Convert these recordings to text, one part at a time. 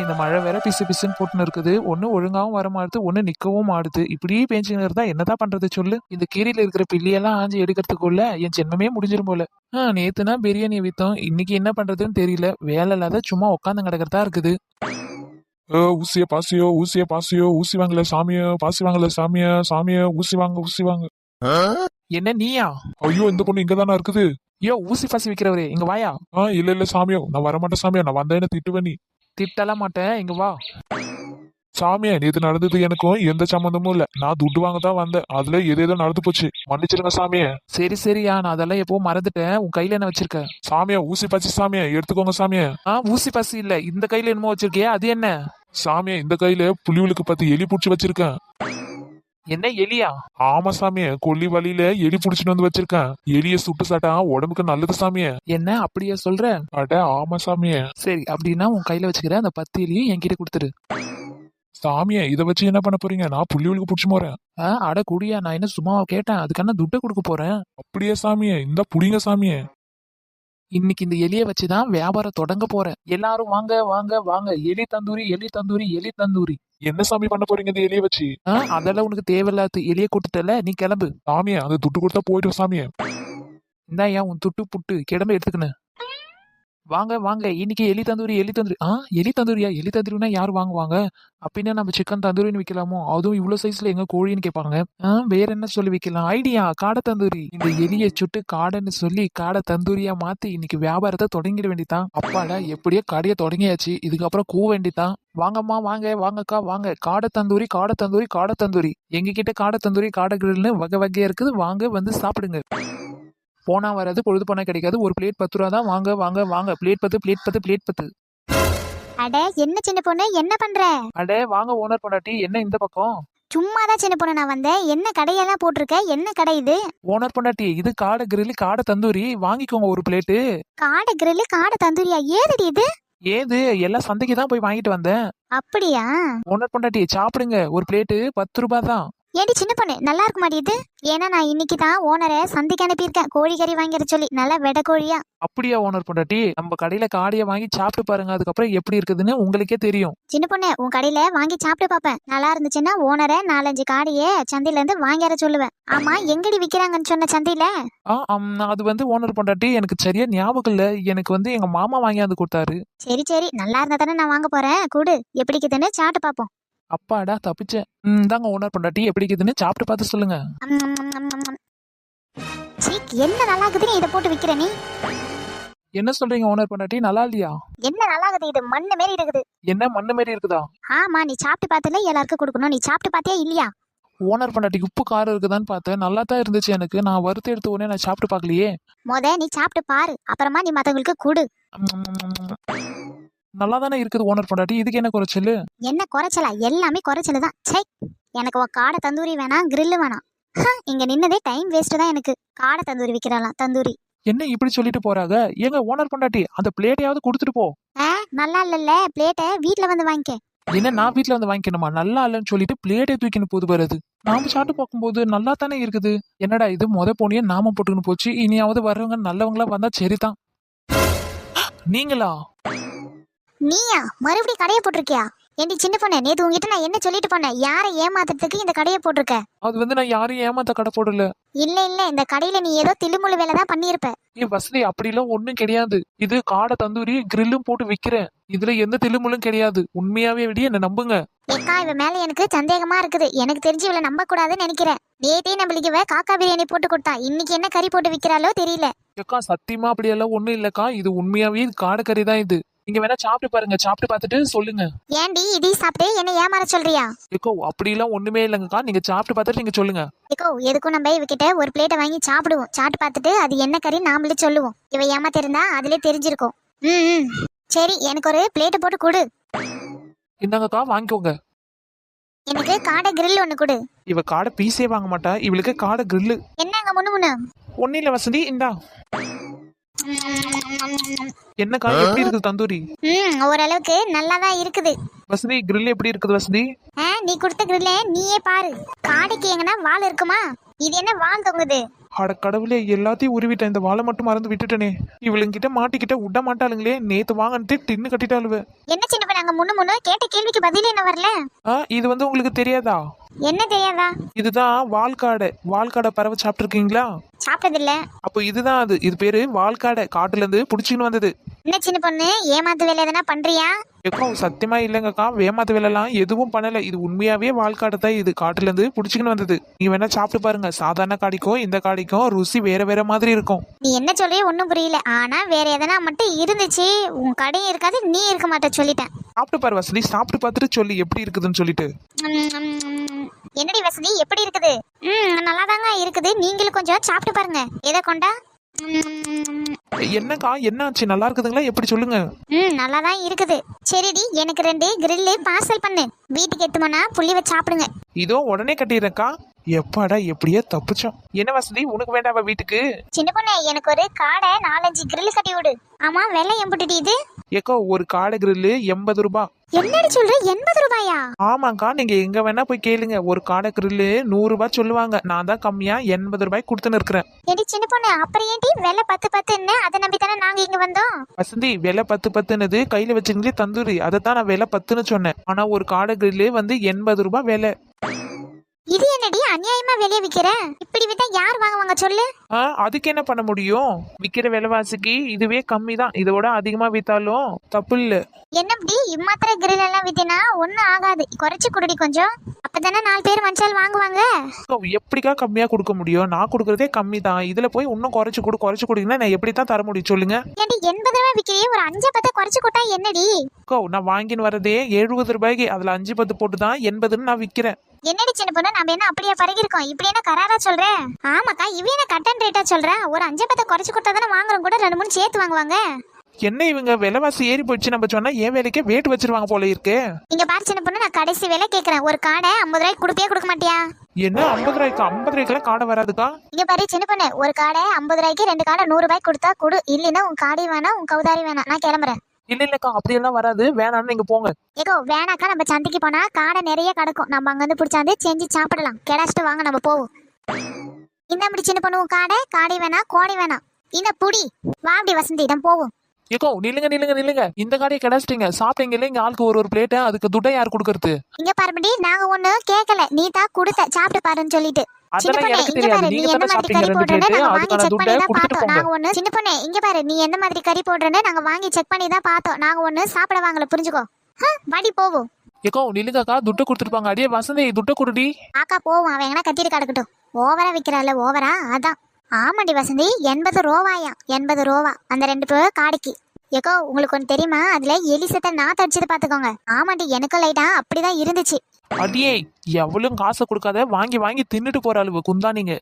இந்த மழை வேற பிசு பிசுன்னு போட்டுன்னு இருக்குது. ஒண்ணு ஒழுங்காவும் வர மாட்டுது, ஒண்ணு நிக்கவும் ஆடுது. இப்படியே பேஞ்சுன்னு இருந்தா என்னதான் பண்றது சொல்லு. இந்த கீரையில இருக்கிற பில்லியெல்லாம் ஆஞ்சு எடுக்கிறதுக்குள்ள என் ஜென்மமே முடிஞ்சிரும் போல. நேத்துனா பிரியாணி வித்தோம், இன்னைக்கு என்ன பண்றதுன்னு தெரியல. வேலை இல்லாத சும்மா உட்காந்து கிடக்கிறதா இருக்குது. ஊசிய பாசியோ ஊசிய பாசியோ ஊசி வாங்கல சாமிய பாசி வாங்கல சாமிய சாமிய ஊசி வாங்க ஊசி வாங்க. என்ன நீயா? ஐயோ இந்த பொண்ணு இங்கதானா இருக்குது. ஐயோ ஊசி பாசி விக்கிறவரே இங்க வாயா. இல்ல இல்ல சாமியோ நான் வரமாட்டேன் சாமியா, நான் வந்தேன்னு திட்டுவேன் நீ. திட்டலாம் மாட்டேன், இங்க வா. சாமியா நேத்து நடந்தது எனக்கும் எந்த சம்மந்தமும் இல்ல. நான் துட்டு வாங்க தான் வந்தேன், அதுல ஏதோ நடந்து போச்சு, மன்னிச்சிருங்க சாமிய. சரி சரியா, நான் அதெல்லாம் எப்போ மறந்துட்டேன். உன் கையில என்ன வச்சிருக்க? சாமியா ஊசி பாசி சாமியா எடுத்துக்கோங்க சாமியா. ஊசி பாசி இல்ல, இந்த கையில என்னமோ வச்சிருக்கியா, அது என்ன? சாமியா இந்த கையில புலிவுளுக்கு 10 எலி புடிச்சு வச்சிருக்கேன். என்ன எலியா? ஆமா சாமிய, கொல்லி வழியில எலி புடிச்சுட்டு வந்து வச்சிருக்கேன். எலிய சுட்டு சாட்டா உடம்புக்கு நல்லது சாமிய. என்ன அப்படியா சொல்ற? அட ஆமா சாமிய. சரி அப்படின்னா உன் கையில வச்சுக்கிற அந்த 10 எலியும் என்கிட்ட கொடுத்துரு. சாமிய இத வச்சு என்ன பண்ண போறீங்க? நான் புள்ளிவளுக்கு புடிச்சு போறேன். அட குடியா, நான் என்ன சும்மாவா கேட்டேன், அதுக்கான துட்டை கொடுக்க போறேன். அப்படியே சாமிய, இந்த புடிங்க சாமிய. இன்னைக்கு இந்த எலிய வச்சுதான் வியாபாரம் தொடங்க போறேன். எல்லாரும் வாங்க வாங்க வாங்க, எலி தந்தூரி எலி தந்தூரி எலி தந்தூரி. என்ன சாமி பண்ண போறீங்க இந்த எலிய வச்சு? அதெல்லாம் உனக்கு தேவையில்லாத. எலிய கொடுத்துட்டல, நீ கிளம்பு. சாமிய அந்த துட்டு கொடுத்தா போயிட்டு சாமிய. இந்தா ஏன் உன் துட்டு புட்டு கிளம்ப எடுத்துக்கணும். வாங்க வாங்க, இன்னைக்கு எலி தந்தூரி எலி தந்தூரி. எலி தந்தூரியா? எலி தந்தூரினா யார் வாங்குவாங்க? அப்படின்னா நம்ம சிக்கன் தந்தூரின்னு விற்கலாமோ? அதுவும் இவ்வளவு சைஸ்ல எங்க கோழின்னு கேட்பாங்க. வேற என்ன சொல்லி விற்கலாம்? ஐடியா, காடை தந்தூரி. இந்த எலியை சுட்டு காடைன்னு சொல்லி காடை தந்தூரியா மாத்தி இன்னைக்கு வியாபாரத்தை தொடங்கிட வேண்டிதான். அப்பாடா, எப்படியோ கடையை தொடங்கியாச்சு, இதுக்கப்புறம் கூவ வேண்டிதான். வாங்கம்மா வாங்க, வாங்கக்கா வாங்க, காடை தந்தூரி காடை தந்தூரி காடை தந்தூரி. எங்க கிட்ட காடை தந்தூரி காடை கிரில்னு வகை வகையா இருக்குது, வாங்க வந்து சாப்பிடுங்க. போனா வராது, பொழுது போனா கிடைக்காது. ஒரு பிளேட் 10 ரூபா தான். வாங்க வாங்க வாங்க, பிளேட் 10 பிளேட் 10 பிளேட் 10. அட என்ன சின்ன பொண்ணு, என்ன பண்ற? அடே வாங்க ஓனர் பொண்டாட்டி, என்ன இந்த பக்கம்? சும்மாதான் சின்ன பொண்ணு நான் வந்தேன். என்ன கடையெல்லாம் போட்டிருக்க? என்ன கடை இது? ஓனர் பொண்டாட்டி, இது காடை கிரில் காடை தந்தூரி, வாங்கிக்கோங்க ஒரு பிளேட்டு. காடை கிரில் காடை தந்தூரியா? ஏதுடி இது? ஏது, எல்லாம் சந்தைக்கு தான் போய் வாங்கிட்டு வந்தேன். அப்படியா? ஓனர் பொண்டாட்டி சாப்பிடுங்க, ஒரு பிளேட்டு 10 ரூபாய் தான். ஏடி சின்ன பொண்ணு, நல்லா இருக்க மாட்டேது. ஏன்னா நான் இன்னைக்கு தான் ஓனரை சந்தைக்கு அனுப்பியிருக்கேன், கோழி கறி வாங்கிட சொல்லி, நல்லா வெட கோழியா. அப்படியா ஓனர் பொண்டாட்டி? நம்ம கடையில காடையை வாங்கி சாப்பிட்டு பாருங்க, அதுக்கப்புறம் எப்படி இருக்குதுன்னு உங்களுக்கே தெரியும். சின்ன பொண்ணு, உன் கடையில வாங்கி சாப்பிட்டு பாப்பேன். நல்லா இருந்துச்சுன்னா ஓனரை 4-5 காடையே சந்தையில இருந்து வாங்கிற சொல்லுவேன். ஆமா, எங்கடி விக்கிறாங்கன்னு சொன்ன சந்தையில? அது வந்து ஓனர் பொண்டாட்டி எனக்கு சரியா ஞாபகம் இல்ல. எனக்கு வந்து எங்க மாமா வாங்கியாந்து கொடுத்தாரு. சரி சரி, நல்லா இருந்தா தானே நான் வாங்க போறேன். கூடு, எப்படி இருக்குதுன்னு சாப்பிட்டு பாப்போம். அப்பாடா தப்பிச்சேன். தாங்க ஓனர் பொண்டாட்டி, எப்படி இருக்குதுன்னு சாப்பிட்டு பார்த்து சொல்லுங்க. என்ன நல்லா இருக்குதுன்னு இதை போட்டு விக்கிற நீ? என்ன சொல்றீங்க ஓனர் பொண்டாட்டி, நல்லா இல்லையா? என்ன நல்லா இருக்குது? இது மண்ணு மாரி இருக்குது. என்ன மண்ணு மாரி இருக்குதா? ஆமா, நீ சாப்பிட்டு பார்த்தல, எல்லாருக்கும் கொடுக்கணும். நீ சாப்பிட்டு பார்த்தியா இல்லையா? ஓனர் பொண்டாட்டிக்கு உப்பு காரம் இருக்குதான்னு பார்த்தேன், நல்லா தான் இருந்துச்சு எனக்கு. நான் வறுத்து எடுத்த உடனே நான் சாப்பிட்டு பார்க்கலையே. நீ சாப்பிட்டு பாரு, அப்புறமா நீ மத்தவங்களுக்கு கொடு. நல்லா தானே இருக்குது ஓனர் பொண்டாட்டி, இதுக்கு என்ன குறைச்சல்? என்ன குறைச்சலா? எல்லாமே குறைச்சல் தான். சை, எனக்கு காடை தந்தூரி வேணாம், கிரில் வேணாம். இங்க நின்னதே டைம் வேஸ்ட் தான் எனக்கு. காடை தந்தூரி விக்கிறாளாம், தந்தூரி. என்ன இப்படி சொல்லிட்டு போறாங்க? ஏங்க ஓனர் பொண்டாட்டி, அந்த பிளேட்டையாவது கொடுத்துட்டு போ. நல்லா இல்லல்ல, பிளேட்டை வீட்டுல வந்து வாங்கிக்க. என்ன நான் வீட்டுல வந்து வாங்கிக்கணுமா? நல்லா இல்லன்னு சொல்லிட்டு பிளேட்டை தூக்கின்னு போது வருது. நாம சாப்பிட்டு பார்க்கும்போது நல்லா தானே இருக்குது. என்னடா இது, போனியே நாம போட்டுன்னு போச்சு. இனியாவது வர்றவங்க நல்லவங்களா வந்தா சரிதான். நீங்களா? நீயா? மறுபடியும் கடையை போட்டிருக்கியா? ஏண்டி சின்ன பொண்ணு, நேத்து உங்ககிட்ட நான் என்ன சொல்லிட்டு போனேன்? யாரை ஏமாத்துறதுக்கு இந்த கடையை போட்டிருக்க? அது வந்து நான் யாரையும் ஏமாத்த கடை போடல. இல்ல இல்ல, இந்த கடையில நீ ஏதோ தில்லுமுள்ளு வேலை தான் பண்ணிருப்ப. வசதி அப்படிலாம் ஒண்ணும் கிடையாது. இது காடை தந்தூரி கிரில்லும் போட்டு விக்கிறேன். இதுல எந்த தில்லுமுள்ளும் கிடையாது. உண்மையாவே விட என்ன நம்புங்க. ஏக்கா, இவ மேல எனக்கு சந்தேகமா இருக்குது. எனக்கு தெரிஞ்சு இவளை நம்ப கூடாதுன்னு நினைக்கிறேன். நேத்தே நம்மளுக்கு இவ காக்கா பிரியாணி போட்டு கொடுத்தா, இன்னைக்கு என்ன கறி போட்டு விக்கிறாளோ தெரியல. ஏக்கா சத்தியமா அப்படியெல்லாம் ஒண்ணும் இல்லக்கா, இது உண்மையாவே காடை கறி தான் இது. நீங்க வேணா சாப்பிட்டு பாருங்க, சாப்பிட்டு பார்த்துட்டு சொல்லுங்க. ஏண்டி இதை சாப்பிட்டு என்ன ஏமாற சொல்றியா? ஏக்கோ அப்படிலாம் ஒண்ணுமே இல்லைங்கக்கா, நீங்க சாப்பிட்டு பார்த்துட்டு நீங்க சொல்லுங்க. ஏக்கோ, எதுக்கும் நம்ம இவகிட்ட ஒரு பிளேட்டை வாங்கி சாப்பிடுவோம். சாப்பிட்டு பார்த்துட்டு அது என்ன கறி நாமளே சொல்லுவோம். இவ ஏமாத்திருந்தா அதுல தெரிஞ்சிருக்கும். சரி, எனக்கு ஒரு பிளேட்டை போட்டு கொடு. இந்தாங்கக்கா வாங்கிக்கோங்க. எனக்கு காடை கிரில் ஒண்ணு கொடு. இவ காடை பீஸே வாங்க மாட்டா, இவளுக்கு காடை கிரில். என்னங்க முன்னு? ஒன்னும் இல்ல வசந்தி, இந்தா. என்னக்கா எப்படி இருக்குது தந்தூரி? ஓரளவுக்கு நல்லாதான் இருக்குது. வசந்தி கிரில் எப்படி இருக்குது வசந்தி? நீ கொடுத்த கிரில்ல நீயே பாரு. காடைக்கு எங்கன்னா வால் இருக்குமா? இது என்ன வால் தொங்குது? அட கடவுளே, எல்லாத்தையும் உருவிட்டேன், இந்த வாழை மட்டும் மறந்து விட்டுட்டேனே. இவளுங்கிட்ட மாட்டிக்கிட்ட விட மாட்டாளுங்களே. நேத்து வாங்கிட்டு டின்னு கட்டிட்டாளுவ. என்ன சின்ன பண்ண அங்க முன்னு கேட்ட கேள்விக்கு பதிலே என்ன வரல? இது வந்து உங்களுக்கு தெரியாதா? என்ன தெரியாதா? இதுதான் வால்காடை பறவை சாப்பிட்டுருக்கீங்களா? சாப்பிட்டதில்ல. அப்போ இதுதான் அது. இது பேரு வால்காடை. காட்டுல இருந்து புடிச்சுன்னு வந்தது. என்ன சின்ன பொண்ணு, ஏமாத்து வேலை எதனா பண்றியா? எக்கோ சத்தியமா இல்லைங்கக்கா, வேமாத்து வேலைலாம் எதுவும் பண்ணல. இது உண்மையாவே வால்காடை தான். இது காட்டுல இருந்து புடிச்சுன்னு வந்தது. நீ வேணா சாப்பிட்டு பாருங்க. சாதாரண காடிக்கும் இந்த காடிக்கும் ருசி வேற மாதிரி இருக்கும். நீ என்ன சொல்றிய ஒன்னும் புரியல. ஆனா வேற எதனா மட்டும் இருந்துச்சு, உன் கடையும் இருக்காது, நீ இருக்க மாட்ட, சொல்லிட்டேன். சாப்பிட்டு பாரு வசதி, சாப்பிட்டு பார்த்துட்டு சொல்லி எப்படி இருக்குதுன்னு சொல்லிட்டு. என்னடி வசதி, எப்படி இருக்குது? நல்லாதாங்க இருக்குது. நீங்களும் கொஞ்சம் சாப்பிட்டு பாருங்க. எதை கொண்டா? என்னக்கா, என்ன ஆச்சு? நல்லா இருக்குதுங்களா? எப்படி சொல்லுங்க. நல்லாதான் இருக்குது. சரிடி, எனக்கு 2 கிரில்லு பார்சல் பண்ணு. வீட்டுக்கு எடுத்துமோனா புள்ளி வச்சு சாப்பிடுங்க. இதோ உடனே கட்டிடுறேன்க்கா. எப்பாடா எப்படியே தப்பிச்சோம். என்ன வசதி, உனக்கு வேண்டாவா வீட்டுக்கு? சின்ன பொண்ணு, எனக்கு ஒரு காடை 4-5 கிரில் கட்டி விடு. ஆமா, வெள்ளை எம்புட்டுடி இது? ஏக்கோ ஒரு காடை கிரில்லு 80 ரூபாய். என்னடி சொல்ற, 80 ரூபாயா? ஆமாக்கா, நீங்க எங்க வேணா போய் கேளுங்க. ஒரு காடை கிரில்லு 100 ரூபாய் சொல்லுவாங்க. நான் தான் கம்மியா 80 ரூபாய் கொடுத்துன்னு இருக்கிறேன். ஏடி சின்ன பொண்ணு, அப்புறம் ஏன்டி வெள்ளை 10 அதை நம்பி தானே நாங்க இங்க வந்தோம். வசந்தி, விலை 10 கையில வச்சுங்களே தந்தூரி, அதைத்தான் நான் விலை 10 சொன்னேன். ஆனா ஒரு காடை கிரில்லு வந்து 80 ரூபாய் விலை. இது என்னடி அநியாயமா வெளியே விக்கிற? இப்படி வித்தா யார் வாங்குவாங்க சொல்லு? அதுக்கு என்ன பண்ண முடியும்? விக்கிற விலைவாசிக்கு இதுவே கம்மி தான். இதோட அதிகமா வித்தாலும் தப்பு இல்ல. என்னப்படி இம்மாத்திர கிரில் எல்லாம் வித்தினா ஒன்னும் ஆகாது. குறைச்சு குடுடி கொஞ்சம், அப்பதானே 4 பேர் மனுஷால் வாங்குவாங்க. எப்படிக்கா கம்மியா கொடுக்க முடியும்? நான் கொடுக்கறதே கம்மி தான். இதுல போய் இன்னும் குறைச்சு கொடுங்கன்னா நான் எப்படி தான் தர முடியும் சொல்லுங்க? ஏன்டி 80 ரூபாய் விக்கிறியே, ஒரு 5-10 குறைச்சு கொடுத்தா என்னடி? நான் வாங்கின்னு வரதே 70 ரூபாய்க்கு. அதுல 5-10 போட்டு தான் 80ன்னு நான் விக்கிறேன். என்னடி சின்ன பொண்ணு, நம்ம என்ன அப்படியே பழகிருக்கோம்? இப்படி என்ன கராரா சொல்ற? ஆமாக்கா, இவ என்ன கட்டன் ரேட்டா சொல்ற? ஒரு 5-10 குறைச்சு கொடுத்தா தானே வாங்குறோம், கூட 2-3 சேர்த்து வாங்குவாங்க. என்ன இவங்க விலைவாசி ஏறி போயிடுச்சு நம்ம சொன்னா ஏன் வேலைக்கே வேட்டு வச்சிருவாங்க போல இருக்கு. இங்க பாரு சின்ன பொண்ணு, நான் கடைசி விலை கேக்குறேன். ஒரு காடை 50 ரூபாய்க்கு கொடுப்பியா, கொடுக்க மாட்டியா? என்ன 50 ரூபாய்க்கு? 50 ரூபாய்க்குலாம் காடை வராதுக்கா. இங்க பாரு சின்ன பொண்ணு, ஒரு காடை 50 ரூபாய்க்கு 2 காடை 100 ரூபாய்க்கு கொடுத்தா கொடு. இல்லைன்னா உன் காடி வேணாம், உன் கவுதாரி வேணாம், நான் கிளம்புறேன். இல்லக்கா, அப்படியெல்லாம் வராது. வேணான்னு நீங்க போங்க. ஏகோ வேணாக்கா, நம்ம சந்தைக்கு போனா காடை நிறைய கிடக்கும். நம்ம அங்க வந்து பிடிச்சாந்து செஞ்சு சாப்பிடலாம். கெடாச்சிட்டு வாங்க, நம்ம போவோம். இந்த அப்படி சின்ன பொண்ணு, உன் காடை வேணாம், கோடி வேணாம். இந்த புடி வா, அப்படி வசந்தி இடம் போவோம். ஏக்கோ நில்லுங்க. இந்த காடையை கிடைச்சிட்டீங்க, சாப்பிட்டீங்கல்ல. இங்க ஆளுக்கு ஒரு பிளேட். அதுக்கு துட்டை யார் கொடுக்கறது? இங்க பாருபடி, நாங்க ஒண்ணு கேட்கல, நீ தான் கொடுத்த. சாப்பிட்டு பாருன்னு சொல்லிட்டு. அதெல்லாம் எனக்கு தெரியாது. நீங்க தான சாப்பிட்டீங்க 2 பிளேட். அதுக்கான துட்டை கொடுத்துட்டு போங்க. நாங்க ஒண்ணு சின்ன பொண்ணு, இங்க பாரு, நீ என்ன மாதிரி கறி போடுறன்னு நாங்க வாங்கி செக் பண்ணி தான் பார்த்தோம். நாங்க ஒண்ணு சாப்பிட வாங்கல, புரிஞ்சுக்கோ. வாடி போவோம். ஏக்கோ நில்லுங்கக்கா, துட்டை கொடுத்துருப்பாங்க. அடியே வசந்தி, துட்டை கொடுடி. ஆக்கா போவோம். அவன் எங்கன்னா கத்திட்டு கிடக்கட்டும். ஓவரா விக்கிறாள், ஓவரா. அதான். ஆமாடி வசந்தி, 80 ரூபாயா? 80 ரூபா அந்த 2 காடைக்கு. ஏக்கோ உங்களுக்கு ஒன்று தெரியுமா? அதுல எலி சத்த நாத்து அடிச்சது பாத்துக்கோங்க. ஆமாண்டி, எனக்கும் லைட்டா அப்படிதான் இருந்துச்சு. அடியே, எவ்வளவு காசை கொடுக்காத வாங்கி தின்னுட்டு போற அளவு குந்தானீங்க.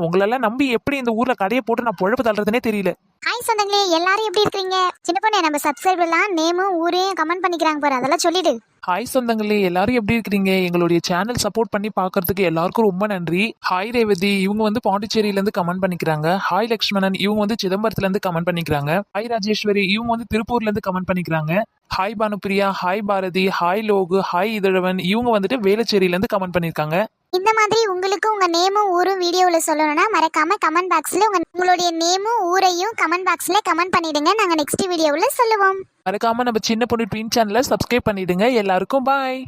உங்களெல்லாம் நம்பி எப்படி இந்த ஊர்ல கடையை போட்டு நான் பொழப்பு தள்ளுறதுனே தெரியல. ஹாய் சொந்தங்களே, எல்லாரும் எப்படி இருக்கீங்க? சின்ன பொண்ணு, நம்ம சப்ஸ்கிரைபர் எல்லாம் நேமும் ஊரையும் கமெண்ட் பண்ணிக்கிறாங்க பாரு, அதெல்லாம் சொல்லிடு. ஹாய் சொந்தங்களே, எல்லாரும் எப்படி இருக்கிறீங்க? எங்களுடைய சேனல் சப்போர்ட் பண்ணி பாக்குறதுக்கு எல்லாருக்கும் ரொம்ப நன்றி. ஹாய் ரேவதி, இவங்க வந்து பாண்டிச்சேரியில இருந்து கமெண்ட் பண்ணிக்கிறாங்க. ஹாய் லக்ஷ்மணன், இவங்க வந்து சிதம்பரத்துல இருந்து கமெண்ட் பண்ணிக்கிறாங்க. ஹாய் ராஜேஸ்வரி, இவங்க வந்து திருப்பூர்ல இருந்து கமெண்ட் பண்ணிக்கிறாங்க. Hi Bhanupriya, hi Bharathi, hi Logu, hi Ithazhavan, இவங்க வந்துட்டு வேளச்சேரியில இருந்து கமெண்ட் பண்ணிருக்காங்க. இந்த மாதிரி உங்களுக்கு உங்க நேமும் ஊரும் வீடியோல சொல்லணும்னா மறக்காம கமெண்ட் பாக்ஸ்ல உங்களுடைய நேமும் ஊரையும் கமெண்ட் பாக்ஸ்ல கமெண்ட் பண்ணிடுங்க. நாங்க நெக்ஸ்ட் வீடியோல சொல்லுவோம். மறக்காம நம்ம சின்ன பொண்ணு ட்வீன் சேனலை சப்ஸ்கிரைப் பண்ணிடுங்க. எல்லாருக்கும் பாய்.